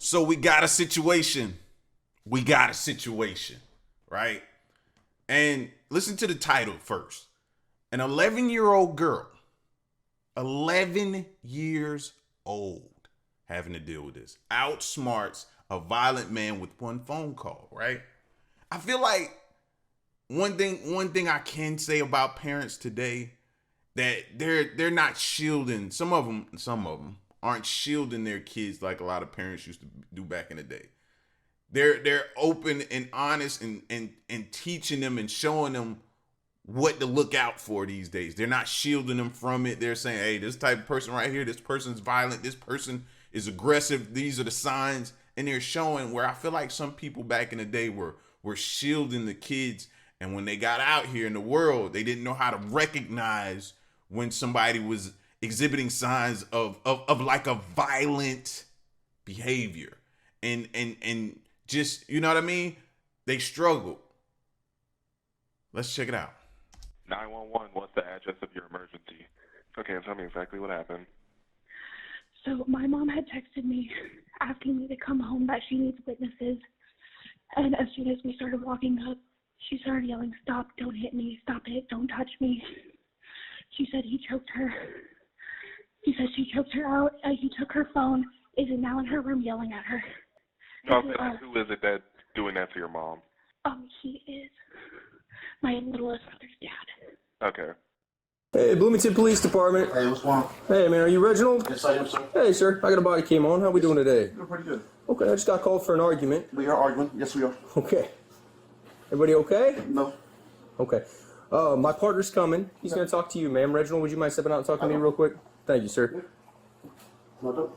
So we got a situation. Right? And listen to the title first. An 11-year-old girl, 11 years old, having to deal with this, outsmarts a violent man with one phone call, right? I feel like one thing I can say about parents today, that they're not shielding, some of them aren't shielding their kids like a lot of parents used to do back in the day. They're open and honest and teaching them and showing them what to look out for these days. They're not shielding them from it. They're saying, hey, this type of person right here, this person's violent, this person is aggressive, these are the signs. And they're showing, where I feel like some people back in the day were shielding the kids, and when they got out here in the world, they didn't know how to recognize when somebody was exhibiting signs of like a violent behavior. And just, you know what I mean? They struggled. Let's check it out. 911, what's the address of your emergency? Okay, tell me exactly what happened. So my mom had texted me asking me to come home, that she needs witnesses. And as soon as we started walking up, she started yelling, "Stop, don't hit me, stop it, don't touch me." She said he choked her. He said she choked her out. He took her phone, is now in her room yelling at her. Okay, who is it that's doing that to your mom? He is my littlest brother's dad. Okay. Hey, Bloomington Police Department. Hey, what's going on? Hey, man, are you Reginald? Yes, I am, sir. Hey, sir, I got a body cam on. How we doing today? You're pretty good. Okay, I just got called for an argument. We are arguing. Yes, we are. Okay. Everybody okay? No. Okay. My partner's coming. He's going to talk to you, ma'am. Reginald, would you mind stepping out and talking to me real quick? Thank you, sir. No.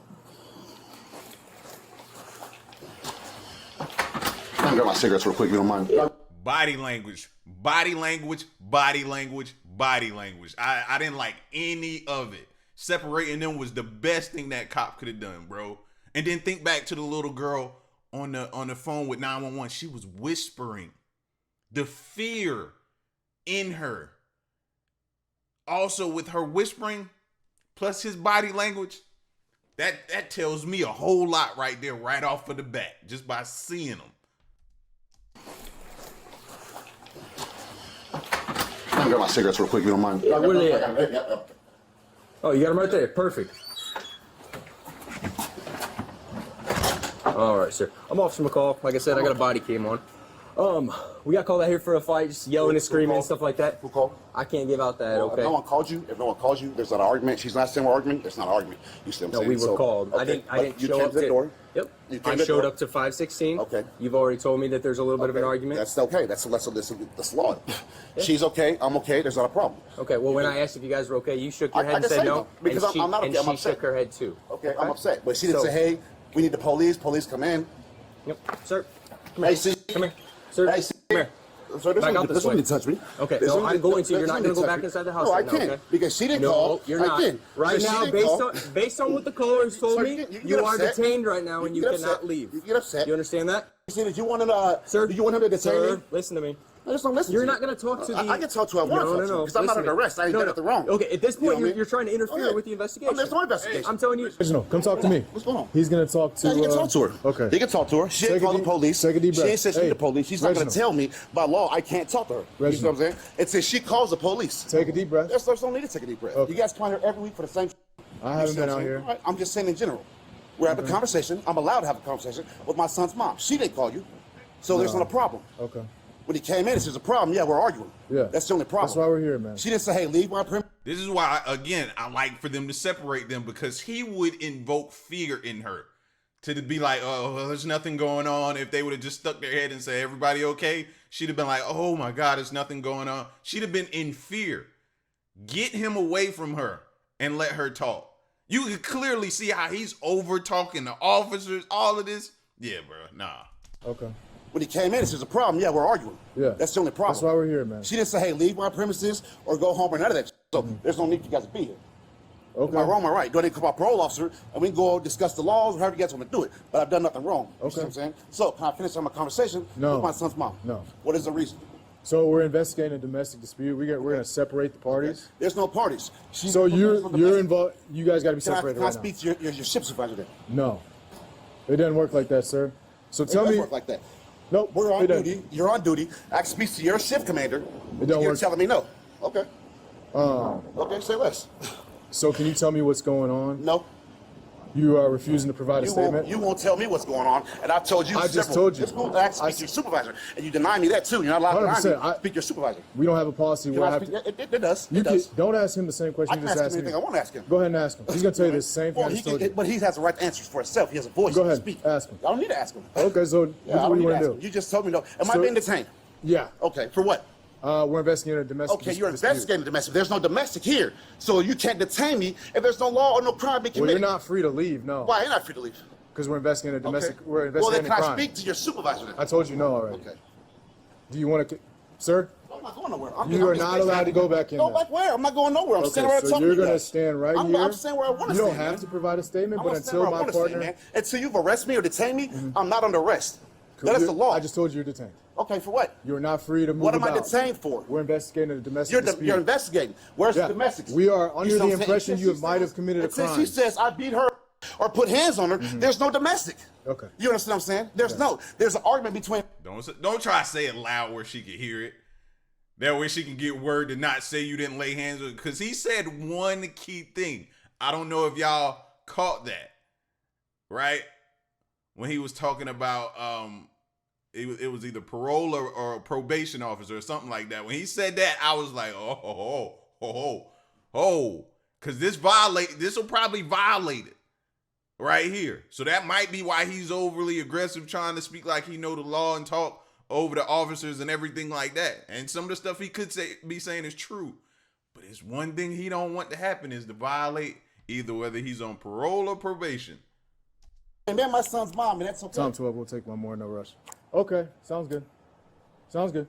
Let me grab my cigarettes real quick, if you don't mind. Body language. I didn't like any of it. Separating them was the best thing that cop could have done, bro. And then think back to the little girl on the phone with 911. She was whispering the fear in her. Also with her whispering, plus his body language, that tells me a whole lot right there, right off of the bat, just by seeing them. Let me grab my cigarettes real quick, if you don't mind. Where are they at? Oh, you got them right there. Perfect. All right, sir. I'm Officer McCall. Like I said, I got a body cam on. We got called out here for a fight, just yelling and screaming and stuff like that. Who called? I can't give out that, okay? If no one calls you, there's not an argument. She's not saying we're arguing. There's not an argument. You see what I'm No, saying? we were called. Okay. I didn't You show came up to the door. Yep. You came I to the showed door. up to 516. Okay. You've already told me that there's a little bit of an argument. That's okay. That's law. She's okay. I'm okay. There's not a problem. Okay, well, when I asked if you guys were okay, you shook your head I and can said say no. no, because and I'm not okay. I'm she upset. shook her head too. Okay, I'm upset. But she didn't say, hey, we need the police. Police come in. Yep. Sir, Hey, see. come here. Sir, Hey, see. come here. Sir, Back out this this one way. need to touch me. Okay, This no, one I'm need- going to. You're this not one going to need go touch back me. inside the house No, I right now, can't, okay? because she didn't No, call. you're I not. did. Right So she now, didn't based on what the caller has told Sir, me, you can you get are upset. detained right now You and can you get cannot upset. leave. You can get upset. You understand that? Did you want to, Sir, do you want him to detain Sir, me? listen to me. I just don't listen You're to not you. going to talk to the... I can talk to who I want to talk to, because I'm not listen under to me. arrest. I ain't done nothing wrong. Okay, at this You know point, what I mean? you're trying to interfere Okay. with the investigation. There's no investigation. I'm telling you... Reginald, come talk to me. What's going on? He's gonna talk to. Yeah, he can talk to her. Okay. He can talk to her. She didn't Take a call the deep- police. take a deep She breath. ain't said she Hey, the police. She's not going to Reginald. tell me by law I can't talk to her. You see what I'm saying? It says she calls the police. Take a deep breath. There's no need to take a deep breath. Okay. You guys come out here every week for the same. I You haven't see been what out I'm saying? here. All right, I'm just saying in general. We're having a conversation. I'm allowed to have a conversation with my son's mom. She didn't call you. So there's No. not a problem. Okay. When he came in, it says a problem. Yeah, we're arguing. Yeah. That's the only problem. That's why we're here, man. She didn't say, hey, leave my perimeter. This is why, again, I like for them to separate them, because he would invoke fear in her to be like, oh, well, there's nothing going on. If they would have just stuck their head and say, everybody okay? She'd have been like, oh my God, there's nothing going on. She'd have been in fear. Get him away from her and let her talk. You can clearly see how he's over talking the officers, all of this. Yeah, bro, nah. Okay. When he came in, it says a problem. Yeah, we're arguing. Yeah. That's the only problem. That's why we're here, man. She didn't say, hey, leave my premises or go home or none of that. So there's no need for you guys to be here. Okay. Am I wrong or right? Do I need to call my parole officer and we can go discuss the laws or however you guys want to do it? But I've done nothing wrong. You see Okay. what I'm saying? So can I finish on my conversation No. with my son's mom? No. What is the reason? So we're investigating a domestic dispute. We're gonna separate the parties. There's no parties. So you're involved. You guys got to be Can I separated can I right speak to your ship supervisor then? now. No. It doesn't work like that, sir. So It tell doesn't me. work like that. Nope. We're on it doesn't. duty. You're on duty. I can speak to your shift commander. It don't You're work. telling me no. Okay. Okay, say less. So can you tell me what's going on? No. You are refusing to provide a statement. You won't tell me what's going on, and I've told you. I just told you. It's cool. I speak to your supervisor, and you deny me that too. You're not allowed to deny 100%. me. Speak to your supervisor. We don't have a policy You where I know, have to. it does. You It does. don't ask him the same question I you can just ask asked him me. anything I want to ask him. Go ahead and ask him. He's gonna tell you the same thing Well, I just told you. but he has the right to answer for himself. He has a voice. Go He can ahead, speak. ask him. I don't need to ask him. Okay, so Yeah, I what don't do need you to want ask to him. do? You just told me no. Am I So- being detained? Yeah. Okay. For what? We're investigating a domestic. Okay, you're dispute. investigating domestic. There's no domestic here, so you can't detain me if there's no law or no crime being Well, committed. you're not free to leave. No. Why? You're not free to leave. Because we're investigating a domestic. Okay. We're Well, then investigating can a I crime. speak to your supervisor then? I told you no already. Okay. Do you want to, sir? I'm not going nowhere. You are not allowed to go back in Go there. back where? I'm not going nowhere. I'm Okay, standing right so top you're of you gonna guys. stand right I'm, here. I'm standing where I want to You don't stand. have man. to provide a statement, I'm but gonna stand until where I my wanna stand, partner. man. Until you've arrested me or detained me, I'm not under arrest. That is the law. I just told you you're detained. Okay, for what? You're not free to move What am I about. detained for? We're investigating a domestic dispute. You're investigating. Where's Yeah. the domestics? We are under You know the what I'm saying? impression you Since might she have says- committed a and since crime. she says I beat her or put hands on her, there's no domestic. Okay. You understand what I'm saying? There's an argument between. Don't try to say it loud where she can hear it. That way she can get word to not say you didn't lay hands on. Because he said one key thing. I don't know if y'all caught that, right? When he was talking about it was either parole or a probation officer or something like that. When he said that, I was like, because this will probably violate it right here. So that might be why he's overly aggressive, trying to speak like he know the law and talk over the officers and everything like that. And some of the stuff he could be saying is true. But it's one thing he don't want to happen is to violate either whether he's on parole or probation. And then my son's mom, and that's okay. Time 12. We'll take one more, no rush. Okay, sounds good. Sounds good.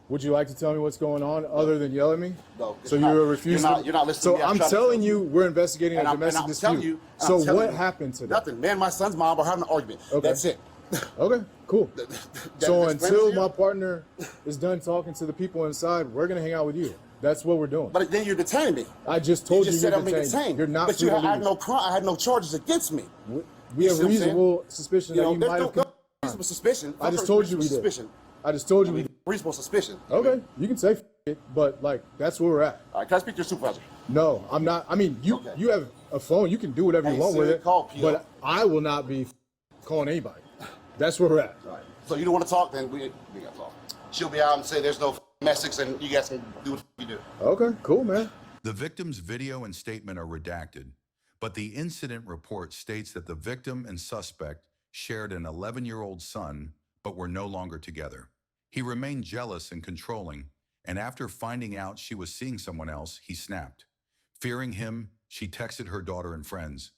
Would you like to tell me what's going on other than yell at me? No. So you're refusing. You're not listening to So me. I'm trying to telling tell you, we're investigating a And I'm domestic telling dispute. you. and So I'm telling what you, happened today? Nothing. Me and my son's mom are having an argument. Okay. That's it. Okay, cool. So That until explains my you? partner is done talking to the people inside, we're gonna hang out with you. That's what we're doing. But then you're detaining me. I just told you, just you're said I'm being detained. detained. You're not But free you to I had leave. no crime. I had no charges against me. We You have see what I'm reasonable suspicion You that know, you there's might no, have. no reasonable suspicion. I just told you we did. Suspicion. I just told you we did. Reasonable suspicion. Okay, you can say it, but like that's where we're at. All right, can I speak to your supervisor? No, I'm not. I mean, you Okay. you have a phone. You can do whatever you Hey, want with Siri, it. call P.O. But I will not be calling anybody. That's where we're at. All right. So you don't want to talk, then we got to talk. She'll be out and say there's no message, and you guys can do what you do. Okay, cool, man. The victim's video and statement are redacted, but the incident report states that the victim and suspect shared an 11-year-old son, but were no longer together. He remained jealous and controlling, and after finding out she was seeing someone else, he snapped. Fearing him, she texted her daughter and friends.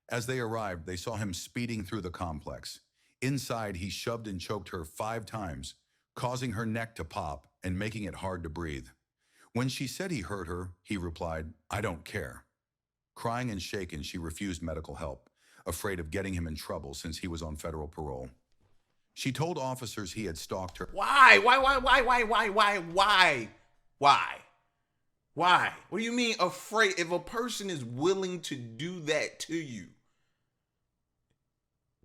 As they arrived, they saw him speeding through the complex. Inside, he shoved and choked her 5 times, causing her neck to pop and making it hard to breathe. When she said he hurt her, he replied, "I don't care." Crying and shaken, she refused medical help, afraid of getting him in trouble since he was on federal parole. She told officers he had stalked her. Why? What do you mean afraid? If a person is willing to do that to you,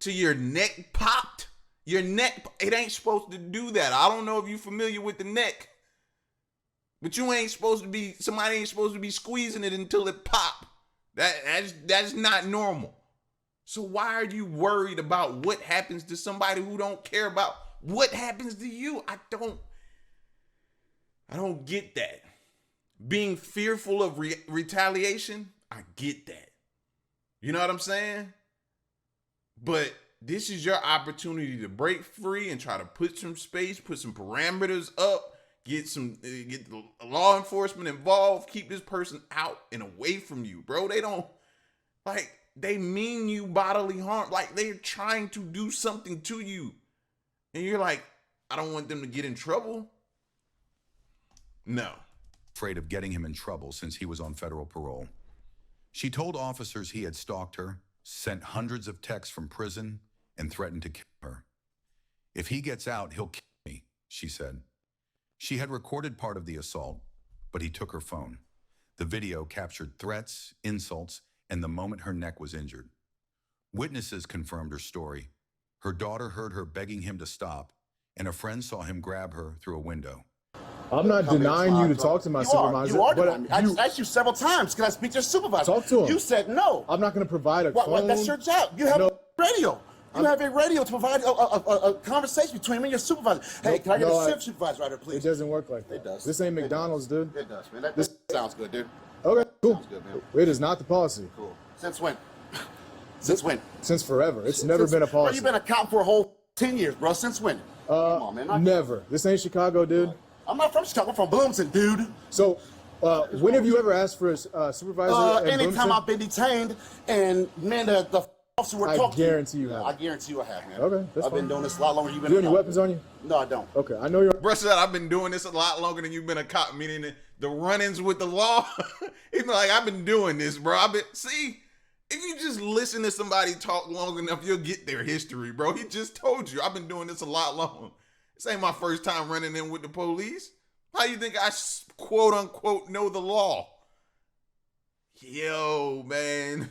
to your neck popped, it ain't supposed to do that. I don't know if you're familiar with the neck, but somebody ain't supposed to be squeezing it until it pop. That's not normal. So why are you worried about what happens to somebody who don't care about what happens to you? I don't get that. Being fearful of retaliation, I get that. You know what I'm saying? But this is your opportunity to break free and try to put some space, put some parameters up, get the law enforcement involved, keep this person out and away from you, bro. They mean you bodily harm. Like, they're trying to do something to you. And you're like, I don't want them to get in trouble. No. Afraid of getting him in trouble since he was on federal parole. She told officers he had stalked her, sent hundreds of texts from prison, and threatened to kill her. "If he gets out, he'll kill me," she said. She had recorded part of the assault, but he took her phone. The video captured threats, insults, and the moment her neck was injured. Witnesses confirmed her story. Her daughter heard her begging him to stop, and a friend saw him grab her through a window. I'm not denying you to talk to my supervisor. You are but denying me. I just asked you several times. Can I speak to your supervisor? Talk to him. You said no. I'm not going to provide a phone. That's your job. You have a radio. You have a radio to provide a conversation between me and your supervisor. Hey, can I get a shift supervisor right here, please? It doesn't work like that. It does. This ain't McDonald's, dude. It does, man. This sounds good, dude. Okay, cool. Sounds good, man. It is not the policy. Cool. Since when? Since when? Since forever. It's never been a Bro, policy. you've been a cop for a whole 10 years, bro. Since when? Come on, man. Never. This ain't Chicago, dude. I'm not from Chicago. I'm from Bloomington, dude. So, when have you ever asked for a supervisor in Anytime Bloomington? I've been detained, and man, the officer we're talking to. I guarantee you have. I guarantee you I have, man. Okay, that's I've been fine. doing this a lot longer than you've been. Do you have any weapons on you? No, I don't. Okay, I know you're. Bruh said, I've been doing this a lot longer than you've been a cop, meaning the run-ins with the law. He's like, I've been doing this, bro. See, if you just listen to somebody talk long enough, you'll get their history, bro. He just told you, I've been doing this a lot longer. This ain't my first time running in with the police. How you think I quote unquote know the law? Yo, man.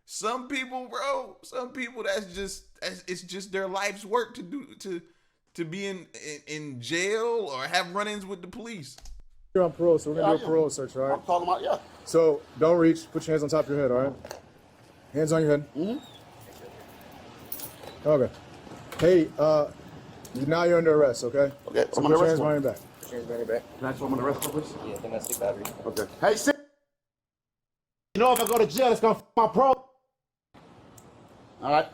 Some people, bro, it's just their life's work to be in jail or have run-ins with the police. You're on parole, so we're gonna do a parole search, all right? I'm calling out, yeah. So don't reach. Put your hands on top of your head, all right? Hands on your head. Mm-hmm. Okay. Hey, now you're under arrest, okay? Okay, So I'm put under your arrest hands for? behind your back. Can I show them the rest of this? Yeah, domestic battery. Okay. Hey, sit. You know, if I go to jail, it's gonna f my parole. All right.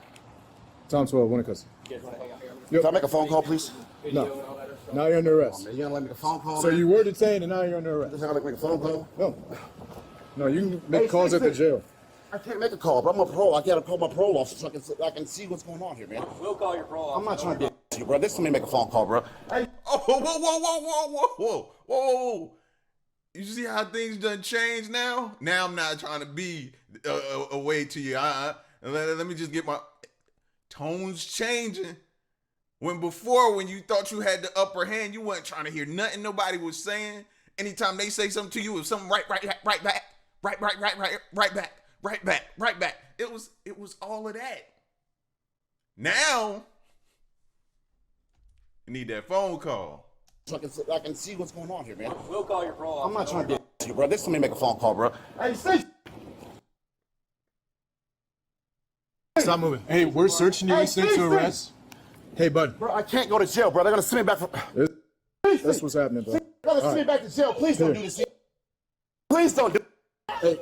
Tom 12, one of custody. Can I make a phone call, please? No. Now you're under arrest. You gonna let me make a phone call? So you were detained and now you're under arrest. Just have to make a phone call? No. No, you can make calls at the jail. I can't make a call, but I'm on parole. I gotta call my parole officer so I can see what's going on here, man. We'll call your parole I'm not trying to be a you, bro. This is me make a phone call, bro. Hey, Oh, whoa. You see how things done changed now? Now I'm not trying to be a way to you. Let me just get my tones changing. When you thought you had the upper hand, you wasn't trying to hear nothing nobody was saying. Anytime they say something to you, it was something right back. It was all of that. Now you need that phone call. so I can see what's going on here, man. We'll call your parole I'm not trying to be a you, bro. This is me make a phone call, bro. Hey, see. Stop moving. Hey, we're searching you. Hey, Instant to arrest. Hey, bud. Bro, I can't go to jail, bro. They're gonna send me back for. That's what's happening, bro. They're gonna send me back to jail. Please don't do this. Please don't do. Hey,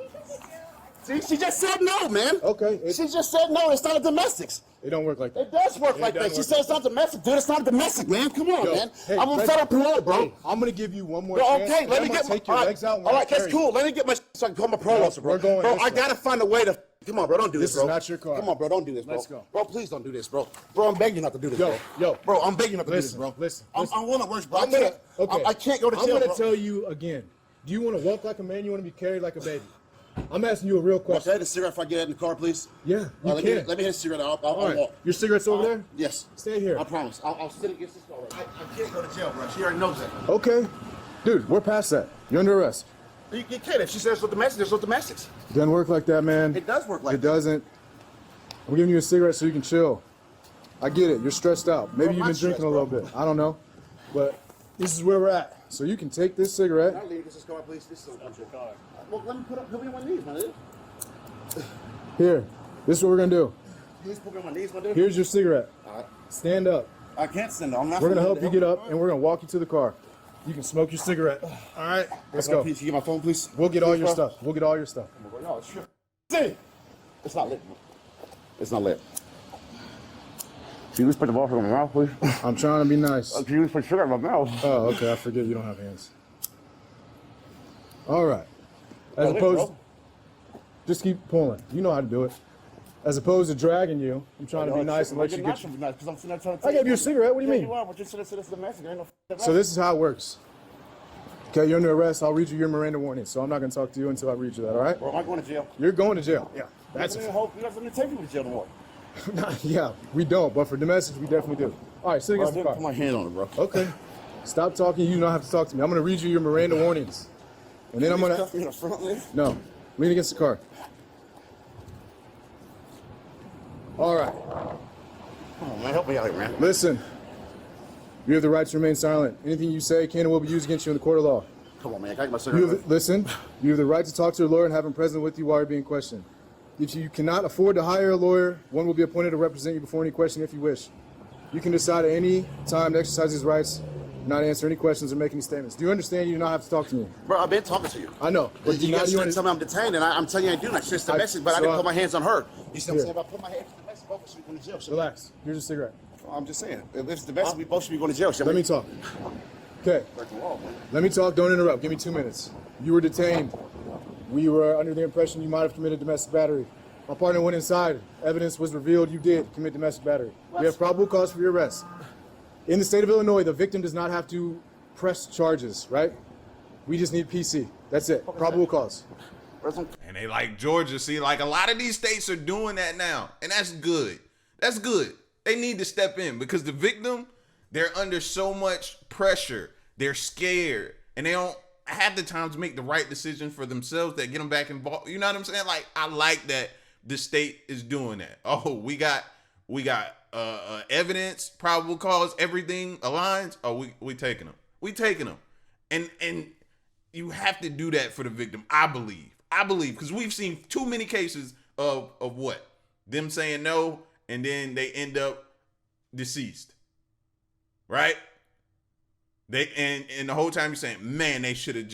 See, she just said no, man. okay. She just said no. It's not a domestics. It don't work like that. It does work like that. doesn't She work said it's not domestic, dude. It's not domestic, man. Come on, Yo, man. hey, I'm on Fred- federal parole, bro. Hey, I'm gonna give you one more Bro, chance. okay, and let I'm me gonna get take your all right, legs out. And all we're right, that's gonna carry cool. Let me get my so I can call my parole officer, bro. we're going Bro, this I way. gotta find a way to. Come on, bro. Don't do this, This bro. is not your car. Come on, bro. Don't do this, bro. Let's go. Bro, please don't do this, bro. Bro, I'm begging you not to do this, Yo, bro. yo. Bro, I'm begging you not to Listen, do this, bro. listen. I'm one of worse, bro. I'm gonna. Okay. I can't go to jail, I'm gonna bro. tell you again. Do you want to walk like a man? You want to be carried like a baby? I'm asking you a real Can I question. hit a cigarette if I get out in the car, please? Yeah, you Let can. me hit a cigarette. I'll All right. walk. Your cigarette's over there? Yes. Stay here. I promise. I'll sit against this car. I can't go to jail, bro. She already knows that. Okay. Dude, we're past that. You're under arrest. You can't. If she says with domestics, there's no domestics. It doesn't work like that, man. It does work like It doesn't. I'm giving you a cigarette so you can chill. I get it. You're stressed out. Maybe Bro, you've I'm been not drinking a stressed, little bit. I don't know. But this is where we're at. So you can take this Can I cigarette. leave this car, please? This is your car. Well, let me put me on my knees, my dude. Here. This is what we're going to do. Please put me on my knees, my dude. Here's your cigarette. All right. Stand up. I can't stand up. I'm not. We're going to help you get up, and we're going to walk you to the car. You can smoke your cigarette. All right? Let's go. Please, you get my phone, please. We'll get all Please, your bro. stuff. We'll get all your stuff. No, it's true. See, it's not lit. It's not lit. Can you just put the ball from my mouth, please? I'm trying to be nice. Can you just put sugar in my mouth? Oh, okay. I forget you don't have hands. All right. As Lit, opposed, bro. just keep pulling. You know how to do it. As opposed to dragging you, I'm trying to be nice and let you get. Because I'm sitting there trying to. I gave you a cigarette. What do you mean? You are, but you said it's domestic. Ain't no. So this is how it works. Okay, you're under arrest. I'll read you your Miranda warning. So I'm not going to talk to you until I read you that. All right? Bro, am I going to jail? You're going to jail. Yeah. That's You guys don't take people to jail no more. yeah. We don't, but for domestics, we definitely do. All right, sit Bro, I against the didn't put car. my hand on it, bro. Okay. Stop talking. You don't have to talk to me. I'm going to read you your Miranda warnings, and then I'm going Cuff to me in the front there. no lean against the car. All right. Come on, man. Help me out here, man. Listen. You have the right to remain silent. Anything you say can and will be used against you in the court of law. Come on, man. Can I get my cigarette? Listen. You have the right to talk to a lawyer and have him present with you while you're being questioned. If you cannot afford to hire a lawyer, one will be appointed to represent you before any question if you wish. You can decide at any time to exercise these rights, not answer any questions or make any statements. Do you understand you do not have to talk to me? Bro, I've been talking to you. I know. But You guys trying to tell me I'm detained, and I'm telling you I ain't doing that. Shit's domestic, but I didn't put my hands on her. You see what I'm saying? If I put my hands on domestic, both of us should be going to jail. Relax. Here's a cigarette. I'm just saying. If it's domestic, we both should be going to jail. Let me talk. Okay. Let me talk. Don't interrupt. Give me 2 minutes. You were detained. We were under the impression you might have committed domestic battery. My partner went inside. Evidence was revealed you did commit domestic battery. We have probable cause for your arrest. In the state of Illinois, the victim does not have to press charges, right? We just need PC. That's it. Probable cause. And they like Georgia. See, like a lot of these states are doing that now. And that's good. That's good. They need to step in because the victim, they're under so much pressure. They're scared. And they don't have the time to make the right decision for themselves that get them back involved. You know what I'm saying? Like, I like that the state is doing that. Oh, we got evidence, probable cause, everything aligns. Oh, we taking them. We taking them. And you have to do that for the victim, I believe, because we've seen too many cases of what? Them saying no, and then they end up deceased. Right? And the whole time you're saying, man, they should have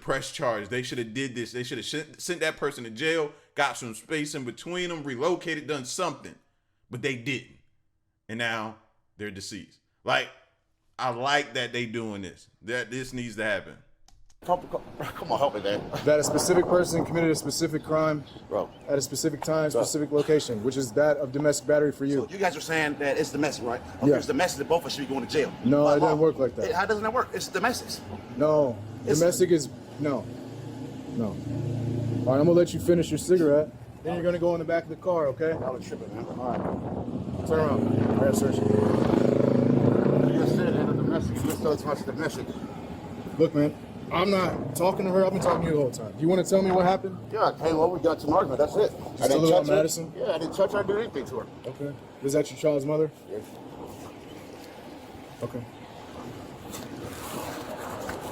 pressed charges. They should have did this. They should have sent that person to jail, got some space in between them, relocated, done something. But they didn't. And now they're deceased. Like, I like that they doing this. That this needs to happen. Come on, help me, man. That a specific person committed a specific crime, Bro. at a specific time, specific location, which is that of domestic battery for you. So you guys are saying that it's domestic, right? Okay, Yeah. it's domestic that both of us should be going to jail. No, By it law. doesn't work like that. How doesn't that work? It's domestics. No, domestic is no. All right, I'm gonna let you finish your cigarette. Then you're gonna go in the back of the car, okay? Y'all are tripping, man. All right. Turn around. I gotta search you. You just said it's domestic. You just told us it's domestic. Look, man, I'm not talking to her. I've been talking to you the whole time. You want to tell me what happened? Yeah, hey, well, we got to an argument. That's it. Just a little on Madison? Yeah, I didn't touch her. I didn't do anything to her. Okay. Is that your child's mother? Yes. Okay.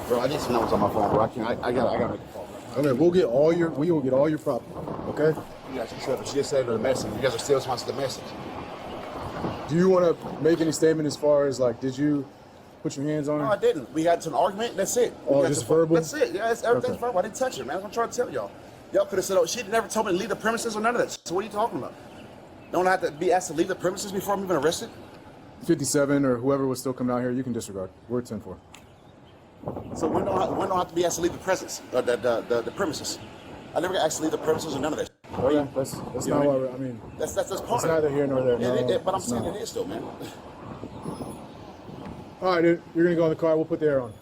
Bro, I need some numbers on my phone, bro. I gotta make a call. Okay, we will get all your property. Okay? You guys are tripping. She just said the message. You guys are still responsible to the message. Do you want to make any statement as far as like, did you put your hands on her? No, I didn't. We got to an argument. That's it. Oh, We got just to- verbal? That's it. Yeah, everything's Okay. verbal. I didn't touch her, man. That's what I'm trying to tell y'all. Y'all could have said, oh, she never told me to leave the premises or none of that. So what are you talking about? Don't I have to be asked to leave the premises before I'm even arrested? 57 or whoever was still coming out here, you can disregard. We're 10-4. So when don't I have to be asked to leave the premises? The premises? I never got asked to leave the premises or none of that. Okay, that's You not know why I mean, That's part it's of neither here nor there. But I'm it's saying not. it is still, man. All right, dude, you're gonna go in the car. We'll put the air on.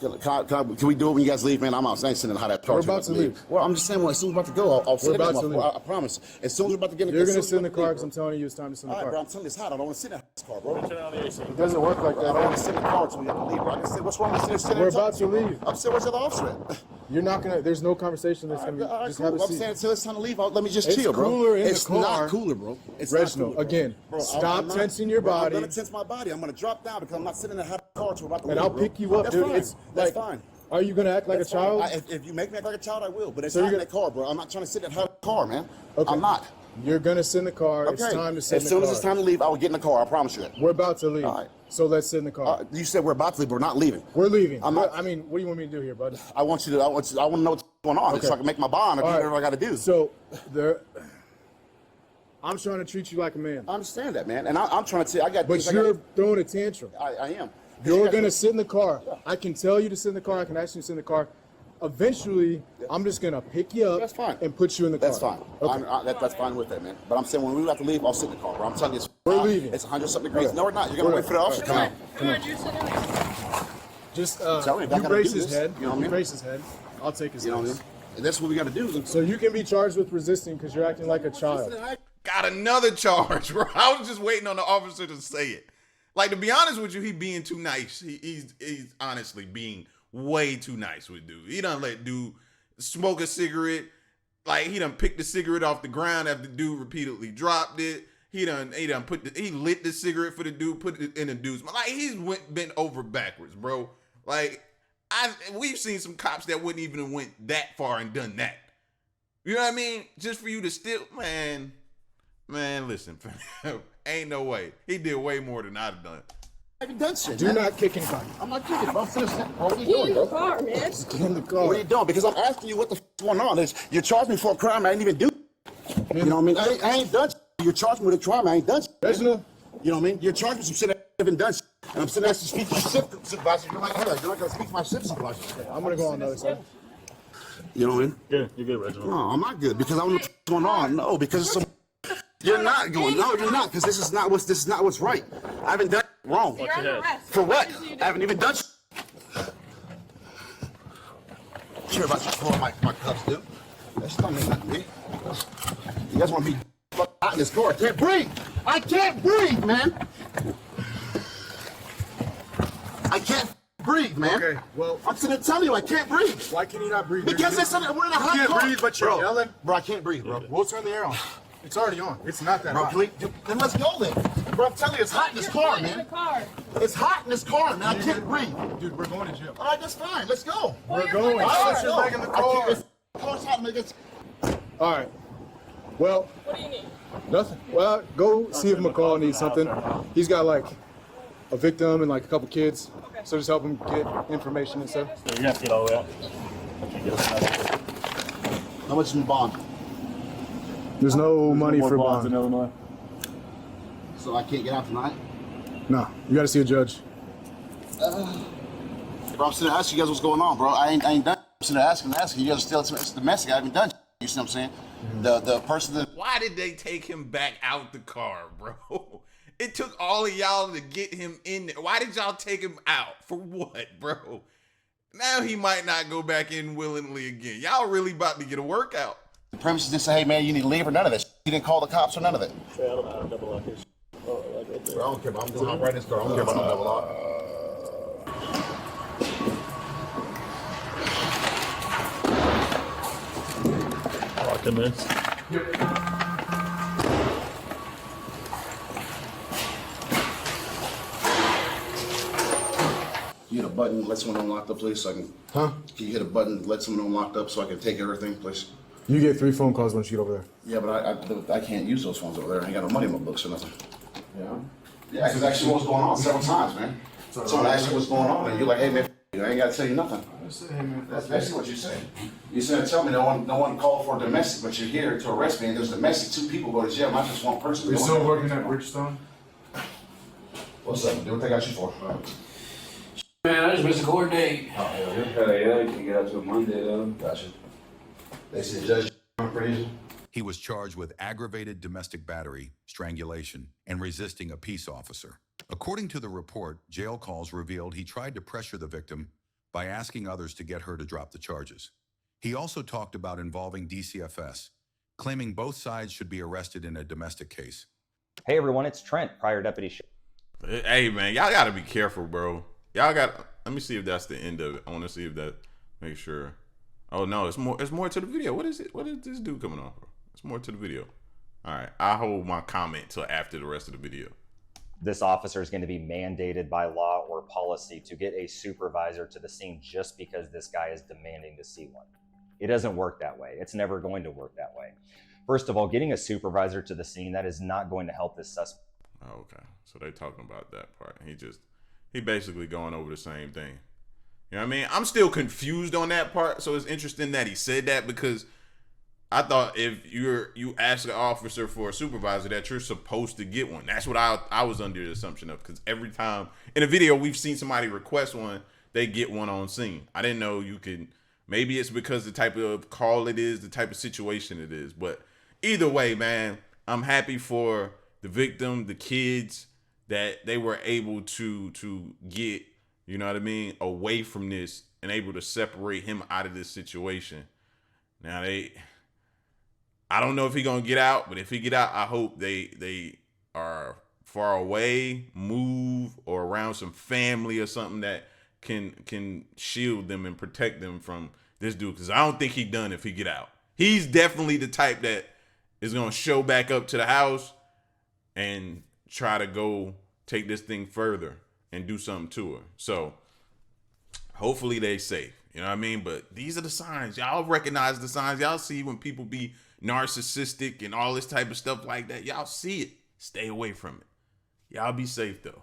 Can we do it when you guys leave, man? I'm out. I ain't sending how that car. We're about to leave. Well, I'm just saying, as soon as we're about to go, I'll send it about to to my leave. I promise. As soon as we're about to get in You're as gonna soon as sit in we're the about car to because I'm telling you it's time to sit in All the right, bro, car. I'm telling you it's hot. I don't want to sit in this car, bro. It doesn't work like I that. don't want to sit in the car until we have to leave, bro. I can sit. What's wrong with sitting? We're about to leave. I'm sitting. Where's the officer at? You're not gonna. There's no conversation that's gonna be. All right, Just cool. have a I'm seat. saying until it's time to leave, let me just It's chill, bro. cooler in the It's car. not cooler, bro. It's not Reginald, cooler, bro. again, Bro, stop I'm not- tensing your bro, body. I'm gonna tense my body. I'm gonna drop down because I'm not sitting in a hot car until we're about to leave. And I'll bro. pick you up, That's dude. Fine. It's That's like, fine. Are you gonna act like That's a child? fine. If you make me act like a child, I will. But it's So not you're in that car, bro. I'm not trying to sit in that hot car, man. Okay. I'm not. You're gonna sit in the car. Okay. It's time to sit in As the soon car. as it's time to leave, I will get in the car. I promise you that. We're about to leave. All right. So let's sit in the car. You said we're about to leave, but we're not leaving. We're leaving. I'm not- I mean, what do you want me to do here, bud? I want to know what's going on Okay. so I can make my bond or do All right. whatever I got to do. So there. I'm trying to treat you like a man, I understand that, man. And I'm trying to tell you, I got but things I you're gotta- throwing a tantrum. I am. You're gonna sit in the car. I can tell you to sit in the car. I can ask you to sit in the car. Eventually, I'm just gonna pick you up That's fine. and put you in the car. That's fine. Okay. That's fine with that, man. But I'm saying when we have to leave, I'll sit in the car, bro. I'm telling you, We're leaving. It's 100-something degrees. Okay. No, we're not. You're gonna We're wait for the officer to come out. Just Tell me if I you gotta brace do his this, head. you know what I You mean? brace his head. I'll take his You know what I hands. mean? And that's what we got to do. So you can be charged with resisting because you're acting like a child. Got another charge, bro. I was just waiting on the officer to say it. Like, to be honest with you, he being too nice. He's honestly being way too nice with dude. He done let dude smoke a cigarette, Like he done picked the cigarette off the ground after the dude repeatedly dropped it. He done he lit the cigarette for the dude, put it in the dude's mouth. Like he's bent over backwards, bro. Like we've seen some cops that wouldn't even have went that far and done that. You know what I mean? Just for you to still, man, listen, ain't no way. He did way more than I'd have done. I haven't done shit. Do not kick anybody. I'm not kicking, bro. I'm sitting there. What are you doing, bro? car, man. Just get in the car. What are you doing? Because I'm asking you what the f going on. You charged me for a crime I didn't even do. You know what I mean? I ain't done shit. You charged me with a crime I ain't done shit. Reginald? You know what I mean? You're charged me some shit I haven't done shit. And I'm sitting there to speak to your supervisor. You're like, hey, you're not going to speak to my supervisor. I'm going to go on the other side. You know what I mean? Yeah, you're good, Reginald. No, I'm not good because I don't know what's going on. No, because it's some. You're not going. No, you're not because this is not what's right. I haven't done wrong. You're under arrest. For what? I haven't even done. Care about you pulling my cuffs, dude. That's don't mean nothing to me. You guys want to be out in this car? I can't breathe. I can't breathe, man. I can't breathe, man. Okay, well, I'm sitting there telling you I can't breathe. why can you not breathe? Because there's something. We're in a hot You can't car. breathe, but you're Bro, yelling. Bro, I can't breathe, bro. We'll turn the air on. It's already on. It's not that Bro, hot. can we, then let's go then. Bro, I'm telling you, it's hot in this car, In the man. car. It's hot in this car, man. I can't breathe. Dude, we're going to jail. All right, that's fine. Let's go. We're going. All right, Sit let's back in the go. car. This car's hot, man. All right. Well, What do you need? nothing. Well, go see if McCall needs something. He's got like a victim and like a couple kids. So just help him get information and stuff. You have to get all the way out. How much is in bond? There's no money More for bonds in bond. Illinois. So I can't get out tonight? No, you got to see a judge. Bro, I'm sitting there asking you guys what's going on, bro. I ain't done. I'm sitting there asking. You guys are still, it's domestic. I haven't done. You see what I'm saying? The person that. Why did they take him back out the car, bro? It took all of y'all to get him in there. Why did y'all take him out? For what, bro? Now he might not go back in willingly again. Y'all really about to get a workout. The premises didn't say, hey, man, you need to leave or none of this. You didn't call the cops or none of it. Yeah, I don't know how to double lock this. Oh, like right there. Bro, I don't care about. I'm going to hop right in this car. I don't care about no double lock. Lock 10 minutes. You hit a button, let someone unlocked up, please, so I can. Huh? Can you hit a button, let someone unlocked up so I can take everything, please? You get 3 phone calls once you get over there. Yeah, but I can't use those phones over there. I ain't got no money in my books or nothing. Yeah? Yeah, because actually what's going on several times, man. Someone asked you what's going on, and you're like, hey, man, I ain't got to tell you nothing. That's basically what you said. You said, tell me no one called for domestic, but you're here to arrest me, and there's domestic, 2 people go to jail, not just one person. You're still working at Bridgestone? What's up? Do what they got you for. Man, I just missed a court date. Oh, hell yeah. Hell yeah, you can get out to a Monday though. Gotcha. They said judge pretty easy. He was charged with aggravated domestic battery, strangulation, and resisting a peace officer. According to the report, jail calls revealed he tried to pressure the victim by asking others to get her to drop the charges. He also talked about involving DCFS, claiming both sides should be arrested in a domestic case. Hey everyone, it's Trent, prior deputy. Hey, man, y'all got to be careful, bro. Y'all got. Let me see if that's the end of it. I want to see if that. Make sure. Oh no, it's more. It's more to the video. What is it? What is this dude coming off? It's more to the video. All right, I hold my comment till after the rest of the video. This officer is going to be mandated by law or policy to get a supervisor to the scene just because this guy is demanding to see one. It doesn't work that way. It's never going to work that way. First of all, getting a supervisor to the scene, that is not going to help this suspect. Oh, okay, so they talking about that part. He basically going over the same thing. You know what I mean? I'm still confused on that part. So it's interesting that he said that, because I thought if you ask the officer for a supervisor that you're supposed to get one. That's what I was under the assumption of, because every time in a video we've seen somebody request one, they get one on scene. I didn't know you could. Maybe it's because the type of call it is, the type of situation it is. But either way, man, I'm happy for the victim, the kids, that they were able to get, you know what I mean, away from this and able to separate him out of this situation. Now I don't know if he's gonna get out, but if he get out, I hope they are far away, move, or around some family or something that can shield them and protect them from this dude. Because I don't think he done if he get out. He's definitely the type that is gonna show back up to the house and try to go take this thing further and do something to her. So hopefully they safe. You know what I mean? But these are the signs. Y'all recognize the signs. Y'all see when people be narcissistic and all this type of stuff like that. Y'all see it. Stay away from it. Y'all be safe though.